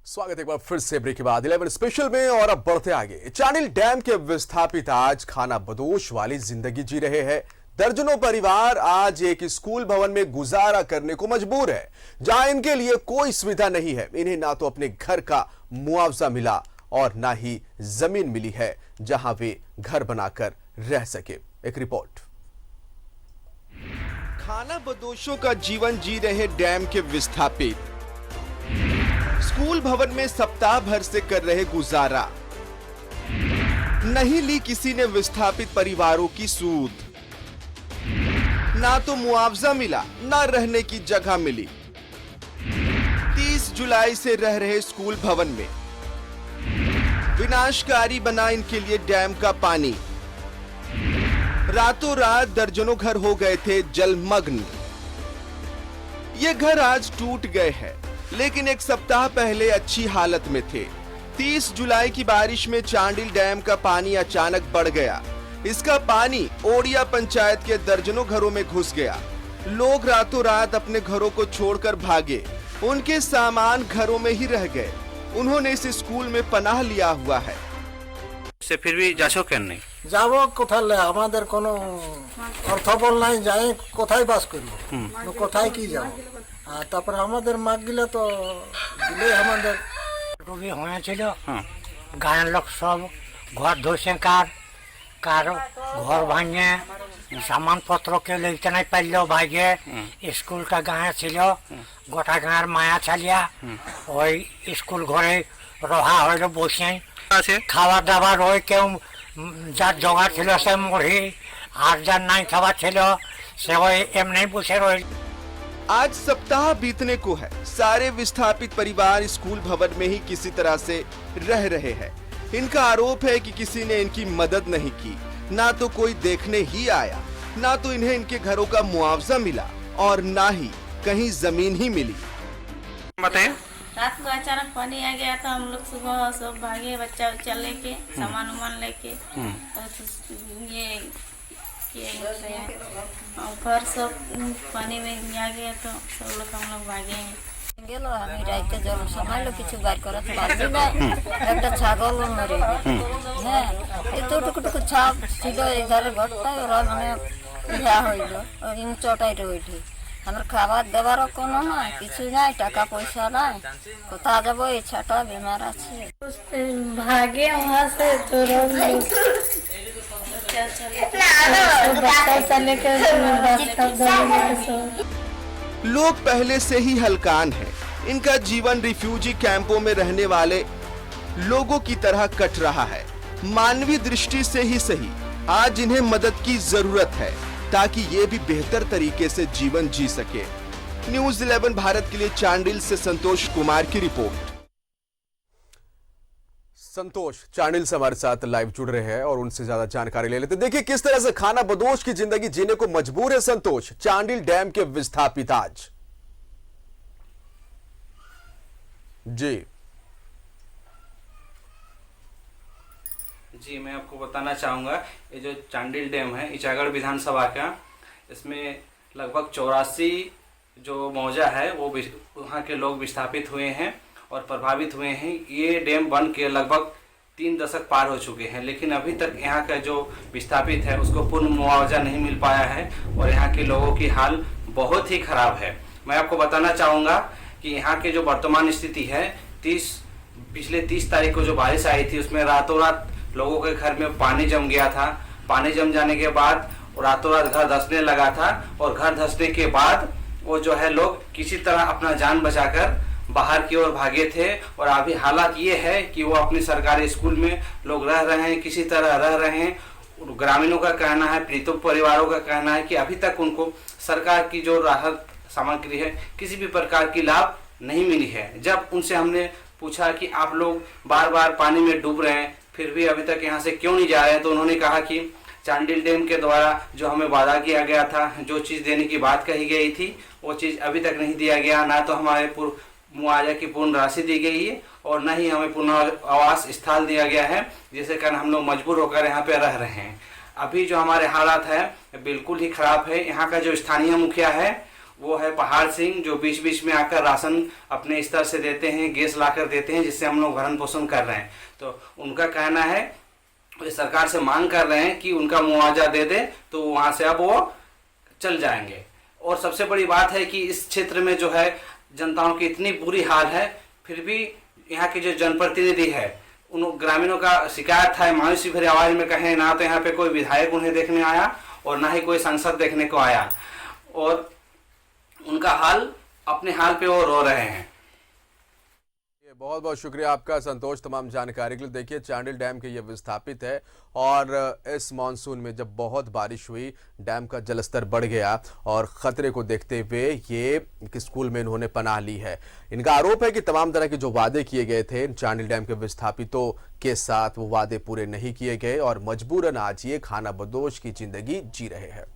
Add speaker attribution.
Speaker 1: स्वागत है एक बार फिर से ब्रेक के बाद 11 स्पेशल में। और अब बढ़ते आगे। चांडिल डैम के विस्थापित आज खाना बदोश वाली जिंदगी जी रहे हैं। दर्जनों परिवार आज एक स्कूल भवन में गुजारा करने को मजबूर है, जहां इनके लिए कोई सुविधा नहीं है। इन्हें ना तो अपने घर का मुआवजा मिला और ना ही जमीन मिली है जहां वे घर बनाकर रह सके। एक रिपोर्ट।
Speaker 2: खाना बदोशों का जीवन जी रहे डैम के विस्थापित स्कूल भवन में सप्ताह भर से कर रहे गुजारा। नहीं ली किसी ने विस्थापित परिवारों की सूद, ना तो मुआवजा मिला, ना रहने की जगह मिली। 30 जुलाई से रह रहे स्कूल भवन में विनाशकारी बना इनके लिए डैम का पानी। रातों रात दर्जनों घर हो गए थे जलमग्न। ये घर आज टूट गए हैं, लेकिन एक सप्ताह पहले अच्छी हालत में थे। 30 जुलाई की बारिश में चांडिल डैम का पानी अचानक बढ़ गया। इसका पानी ओडिया पंचायत के दर्जनों घरों में घुस गया। लोग रातों रात अपने घरों को छोड़कर भागे। उनके सामान घरों में ही रह गए। उन्होंने इस स्कूल में पनाह लिया हुआ है।
Speaker 3: से फिर भी যাচ্ছ কেন নেই?
Speaker 4: যাবো কোথায়? আমাদের কোনো অর্থবল নাই, যাই কোথায় বাস করব, কোথায় কি যাব? আর তারপরে আমাদের মাগগুলো তো দিলে আমাদের
Speaker 5: রবি হয়েছিল। গায়ের লোক সব ঘর ধসে কার ঘর ভাঙে, সামানপত্র কেউ লিখতে নাই পারলেও ভাগে। স্কুলটা গায়ে ছিল, গোটা গাঁয়ের মায়া চালিয়া ওই স্কুল ঘরে রহা হইল বসে। খাওয়া দাবার ওই কেউ যার জোগাড় ছিল সে মুড়ি, আর যার নাই খাবার ছিল সে ওই এমনি বসে রইল।
Speaker 2: आज सप्ताह बीतने को है। सारे विस्थापित परिवार स्कूल भवन में ही किसी तरह से रह रहे हैं। इनका आरोप है कि किसी ने इनकी मदद नहीं की, ना तो कोई देखने ही आया, ना तो इन्हें इनके घरों का मुआवजा मिला और ना ही कहीं जमीन ही मिली।
Speaker 3: बताइए।
Speaker 6: रात को अचानक पानी आ गया था। हम लोग सुबह सब भागे, बच्चा उच्चा लेके, सामान उमान लेके। ये घर सब पानी में आ गया तो सब लोग हम लोग भागे हैं।
Speaker 7: গেল আমি রাইতে জল সামাইলো কিছু বার করতে পারছি না। একটা ছাগল মরে গেল। হ্যাঁ, এতটুকু ছাপ ছিল এই ঘরের ঘরটায়। ওরা মানে ইয়া হইল চটাই রইলি। আমার খাবার দেওয়ারও কোনো নাই, কিছু নাই, টাকা পয়সা নাই, কোথায় যাবো? এই ছাটা বিমার আছে।
Speaker 6: भागे वहाँ से तो
Speaker 2: लोग पहले से ही हलकान हैं। इनका जीवन रिफ्यूजी कैंपों में रहने वाले लोगों की तरह कट रहा है। मानवीय दृष्टि से ही सही, आज इन्हें मदद की जरूरत है ताकि ये भी बेहतर तरीके से जीवन जी सके। न्यूज़ 11 भारत के लिए चांडिल से संतोष कुमार की रिपोर्ट।
Speaker 1: संतोष चांडिल से हमारे साथ लाइव जुड़ रहे हैं और उनसे ज्यादा जानकारी ले लेते। देखिए किस तरह से खाना बदोश की जिंदगी जीने को मजबूर है संतोष, चांडिल डैम के विस्थापित आज।
Speaker 3: जी मैं आपको बताना चाहूँगा, ये जो चांडिल डैम है ईचागढ़ विधानसभा का, इसमें लगभग 84 जो मौजा है वो वहाँ के लोग विस्थापित हुए हैं और प्रभावित हुए हैं। ये डैम बन के लगभग 3 दशक पार हो चुके हैं, लेकिन अभी तक यहाँ का जो विस्थापित है उसको पूर्ण मुआवजा नहीं मिल पाया है और यहाँ के लोगों की हाल बहुत ही खराब है। मैं आपको बताना चाहूँगा कि यहाँ के जो वर्तमान स्थिति है, पिछले 30 तारीख को जो बारिश आई थी उसमें रातों रात लोगों के घर में पानी जम गया था। पानी जम जाने के बाद रातों रात घर धंसने लगा था और घर धंसने के बाद वो जो है लोग किसी तरह अपना जान बचाकर बाहर की ओर भागे थे। और अभी हालात ये है कि वो अपने सरकारी स्कूल में लोग रह रहे हैं, किसी तरह रह रहे हैं। ग्रामीणों का कहना है, पीड़ित परिवारों का कहना है कि अभी तक उनको सरकार की जो राहत सामग्री है किसी भी प्रकार की लाभ नहीं मिली है। जब उनसे हमने पूछा कि आप लोग बार बार पानी में डूब रहे हैं फिर भी अभी तक यहाँ से क्यों नहीं जा रहे हैं, तो उन्होंने कहा कि चांडिल डैम के द्वारा जो हमें वादा किया गया था, जो चीज़ देने की बात कही गई थी वो चीज़ अभी तक नहीं दिया गया। ना तो हमारे मुआवजा की पूर्ण राशि दी गई है और न ही हमें पुनर्वास स्थल दिया गया है, जिसके कारण हम लोग मजबूर होकर यहाँ पे रह रहे हैं। अभी जो हमारे हालात है बिल्कुल ही खराब है। यहाँ का जो स्थानीय मुखिया है वो है पहाड़ सिंह, जो बीच बीच में आकर राशन अपने स्तर से देते हैं, गैस लाकर देते हैं, जिससे हम लोग भरण पोषण कर रहे हैं। तो उनका कहना है, वे सरकार से मांग कर रहे हैं कि उनका मुआवजा दे दे, तो वहाँ से अब वो चल जाएंगे। और सबसे बड़ी बात है कि इस क्षेत्र में जो है जनताओं की इतनी बुरी हाल है, फिर भी यहाँ के जो जनप्रतिनिधि है उन ग्रामीणों का शिकायत था, मायूसी भरी आवाज में कहें, ना तो यहाँ पे कोई विधायक उन्हें देखने आया और ना ही कोई सांसद देखने को आया, और उनका हाल अपने हाल पे वो रो रहे हैं।
Speaker 1: बहुत बहुत शुक्रिया आपका संतोष तमाम जानकारी के लिए। देखिए, चांडिल डैम के ये विस्थापित है और इस मानसून में जब बहुत बारिश हुई, डैम का जलस्तर बढ़ गया और खतरे को देखते हुए ये स्कूल में इन्होंने पनाह ली है। इनका आरोप है कि तमाम तरह के जो वादे किए गए थे चांडिल डैम के विस्थापितों के साथ, वो वादे पूरे नहीं किए गए और मजबूरन आज ये खानाबदोश की जिंदगी जी रहे हैं।